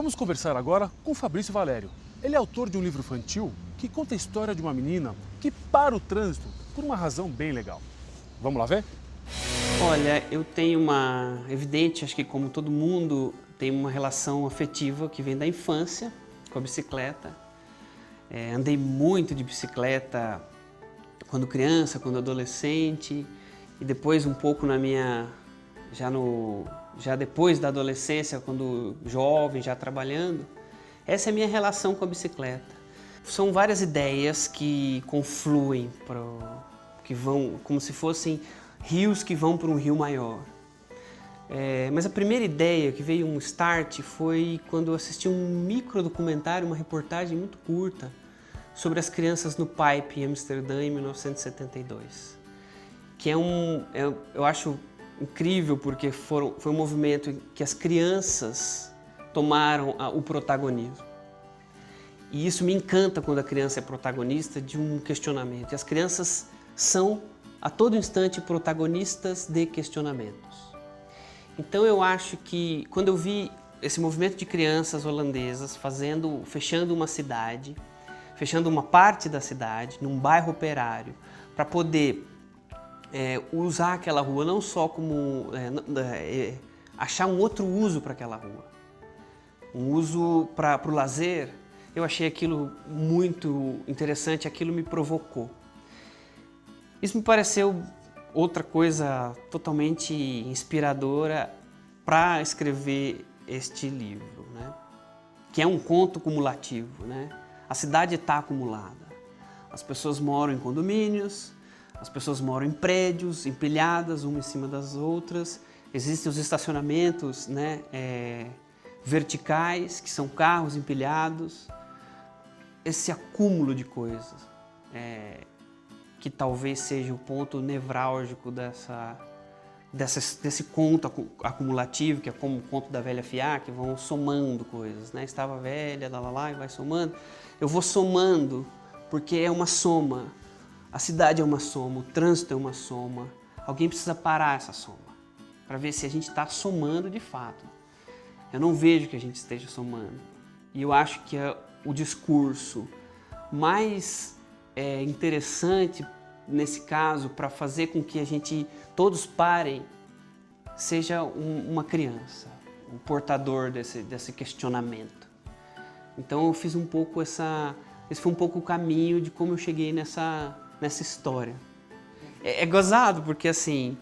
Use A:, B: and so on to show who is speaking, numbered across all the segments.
A: Vamos conversar agora com Fabrício Valério. Ele é autor de um livro infantil que conta a história de uma menina que para o trânsito por uma razão bem legal. Vamos lá ver?
B: Olha, eu tenho uma evidente, acho que como todo mundo, tem uma relação afetiva que vem da infância com a bicicleta. Andei muito de bicicleta quando criança, quando adolescente e depois um pouco na minha já depois da adolescência, quando jovem, já trabalhando. Essa é a minha relação com a bicicleta. São várias ideias que confluem, que vão como se fossem rios que vão para um rio maior. Mas a primeira ideia que veio um start foi quando eu assisti um micro documentário, uma reportagem muito curta sobre as crianças no Pipe em Amsterdã em 1972. Que eu acho incrível porque foi um movimento em que as crianças tomaram o protagonismo. E isso me encanta quando a criança é protagonista de um questionamento. E as crianças são a todo instante protagonistas de questionamentos. Então eu acho que quando eu vi esse movimento de crianças holandesas fechando uma cidade, fechando uma parte da cidade, num bairro operário, para poder usar aquela rua não só como achar um outro uso para aquela rua, um uso para o lazer, eu achei aquilo muito interessante, aquilo me provocou. Isso me pareceu outra coisa totalmente inspiradora para escrever este livro, né? Que é um conto cumulativo, né? A cidade está acumulada, as pessoas moram em condomínios, as pessoas moram em prédios, empilhadas, uma em cima das outras. Existem os estacionamentos, né, verticais, que são carros empilhados. Esse acúmulo de coisas, que talvez seja o ponto nevrálgico desse conto acumulativo, que é como o conto da velha Fiá, que vão somando coisas, né? Estava velha, e vai somando. Eu vou somando porque é uma soma. A cidade é uma soma, o trânsito é uma soma. Alguém precisa parar essa soma para ver se a gente está somando de fato. Eu não vejo que a gente esteja somando. E eu acho que o discurso mais interessante nesse caso para fazer com que a gente todos parem seja uma criança, um portador desse questionamento. Então eu fiz um pouco esse foi um pouco o caminho de como eu cheguei nessa história. É gozado porque assim,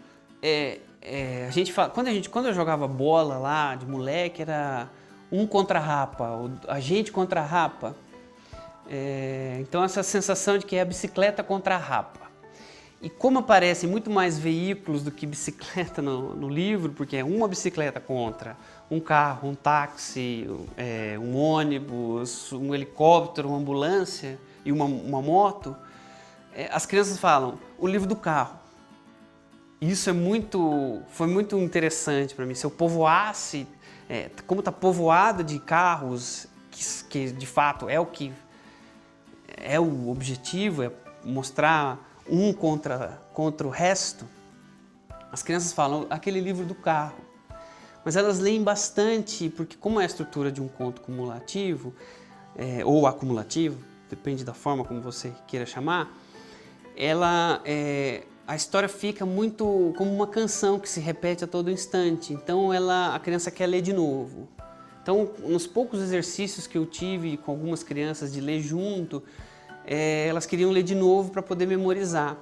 B: a gente fala, quando eu jogava bola lá de moleque era um contra a rapa, a gente contra a rapa. Então essa sensação de que é a bicicleta contra a rapa. E como aparecem muito mais veículos do que bicicleta no livro, porque é uma bicicleta contra um carro, um táxi, um ônibus, um helicóptero, uma ambulância e uma moto, as crianças falam, o livro do carro. Isso foi muito interessante para mim. Se eu povoasse, como está povoado de carros, que de fato é o que é o objetivo, é mostrar um contra o resto, as crianças falam aquele livro do carro. Mas elas leem bastante, porque como é a estrutura de um conto cumulativo, ou acumulativo, depende da forma como você queira chamar, a história fica muito como uma canção que se repete a todo instante. Então a criança quer ler de novo. Então, nos poucos exercícios que eu tive com algumas crianças de ler junto, elas queriam ler de novo para poder memorizar.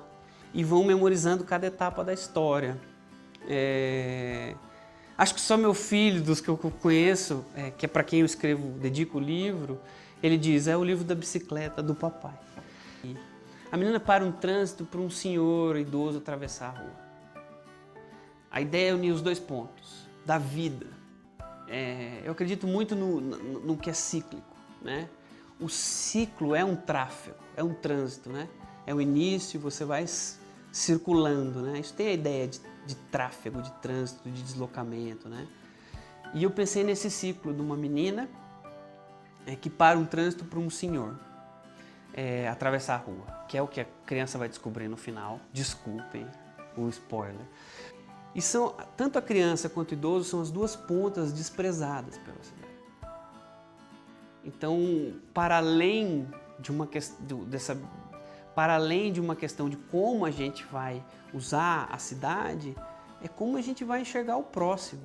B: E vão memorizando cada etapa da história. Acho que só meu filho, dos que eu conheço, que é para quem eu dedico o livro, ele diz, é o livro da bicicleta do papai. A menina para um trânsito para um senhor idoso atravessar a rua. A ideia é unir os dois pontos da vida. Eu acredito muito no que é cíclico, né? O ciclo é um tráfego, é um trânsito, né? É o início, você vai circulando, né? Isso tem a ideia de tráfego, de trânsito, de deslocamento, né? E eu pensei nesse ciclo de uma menina que para um trânsito para um senhor atravessar a rua, que é o que a criança vai descobrir no final. Desculpem o spoiler. E tanto a criança quanto o idoso são as duas pontas desprezadas pela cidade. Então, para além de uma questão de como a gente vai usar a cidade, é como a gente vai enxergar o próximo.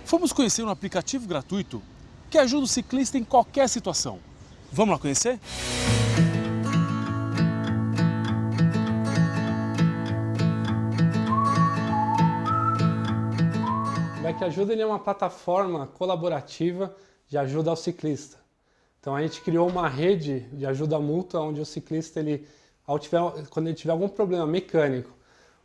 A: Fomos conhecer um aplicativo gratuito que ajuda o ciclista em qualquer situação. Vamos lá conhecer?
C: O Bike Ajuda ele é uma plataforma colaborativa de ajuda ao ciclista. Então a gente criou uma rede de ajuda mútua onde o ciclista, quando ele tiver algum problema mecânico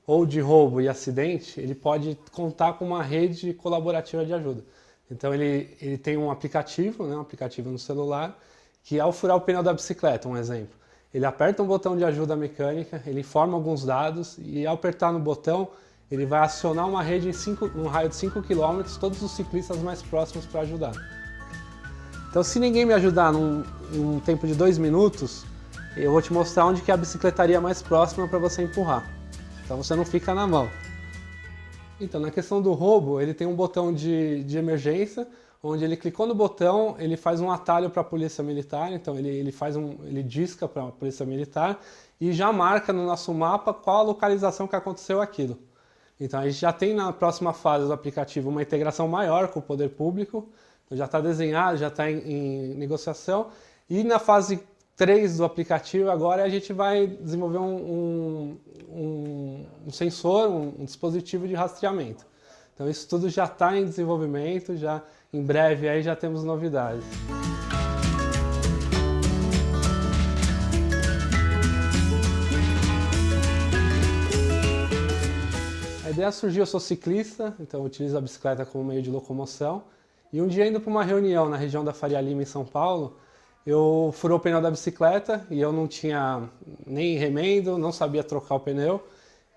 C: ou de roubo e acidente, ele pode contar com uma rede colaborativa de ajuda. Então ele tem um aplicativo, né, um aplicativo no celular, que ao furar o pneu da bicicleta, um exemplo, ele aperta um botão de ajuda mecânica, ele informa alguns dados e ao apertar no botão, ele vai acionar uma rede num raio de 5 km, todos os ciclistas mais próximos para ajudar. Então se ninguém me ajudar num tempo de 2 minutos, eu vou te mostrar onde que é a bicicletaria mais próxima para você empurrar. Então você não fica na mão. Então na questão do roubo, ele tem um botão de emergência, onde ele clicou no botão, ele faz um atalho para a polícia militar, então ele disca para a polícia militar e já marca no nosso mapa qual a localização que aconteceu aquilo. Então a gente já tem na próxima fase do aplicativo uma integração maior com o poder público, então já está desenhado, já está em negociação, e na fase 3 do aplicativo agora a gente vai desenvolver um sensor, um dispositivo de rastreamento. Então isso tudo já está em desenvolvimento, já em breve aí já temos novidades. A ideia surgiu, eu sou ciclista, então eu utilizo a bicicleta como meio de locomoção. E um dia indo para uma reunião na região da Faria Lima, em São Paulo, eu furou o pneu da bicicleta e eu não tinha nem remendo, não sabia trocar o pneu.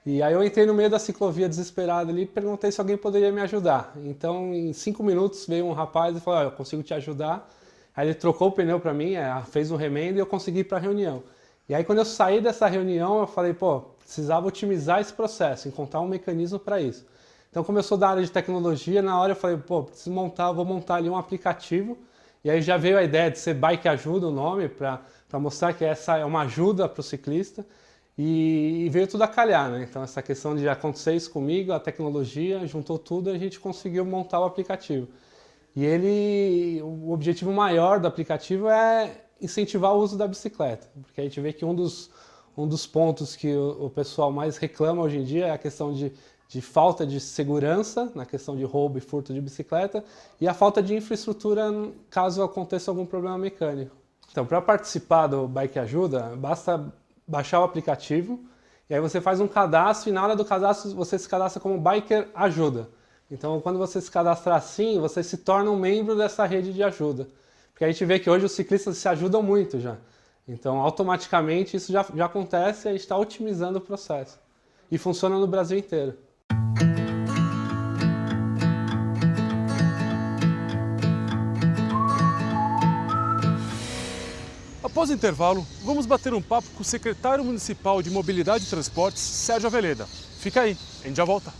C: E aí eu entrei no meio da ciclovia desesperado ali e perguntei se alguém poderia me ajudar. Então em 5 minutos veio um rapaz e falou, eu consigo te ajudar. Aí ele trocou o pneu para mim, fez um remendo e eu consegui ir para a reunião. E aí quando eu saí dessa reunião eu falei, precisava otimizar esse processo, encontrar um mecanismo para isso. Então como eu sou da área de tecnologia, na hora eu falei, vou montar ali um aplicativo. E aí já veio a ideia de ser Bike Ajuda, o nome, para mostrar que essa é uma ajuda para o ciclista. E veio tudo a calhar, né? Então essa questão de acontecer isso comigo, a tecnologia, juntou tudo e a gente conseguiu montar o aplicativo. E o objetivo maior do aplicativo é incentivar o uso da bicicleta, porque a gente vê que um dos pontos que o pessoal mais reclama hoje em dia é a questão de falta de segurança, na questão de roubo e furto de bicicleta, e a falta de infraestrutura caso aconteça algum problema mecânico. Então, para participar do Bike Ajuda, basta baixar o aplicativo, e aí você faz um cadastro, e na hora do cadastro você se cadastra como Biker Ajuda. Então, quando você se cadastrar assim, você se torna um membro dessa rede de ajuda. Porque a gente vê que hoje os ciclistas se ajudam muito já. Então, automaticamente, isso já acontece e a gente está otimizando o processo. E funciona no Brasil inteiro.
A: Após o intervalo, vamos bater um papo com o secretário municipal de Mobilidade e Transportes, Sérgio Aveleda. Fica aí, a gente já volta.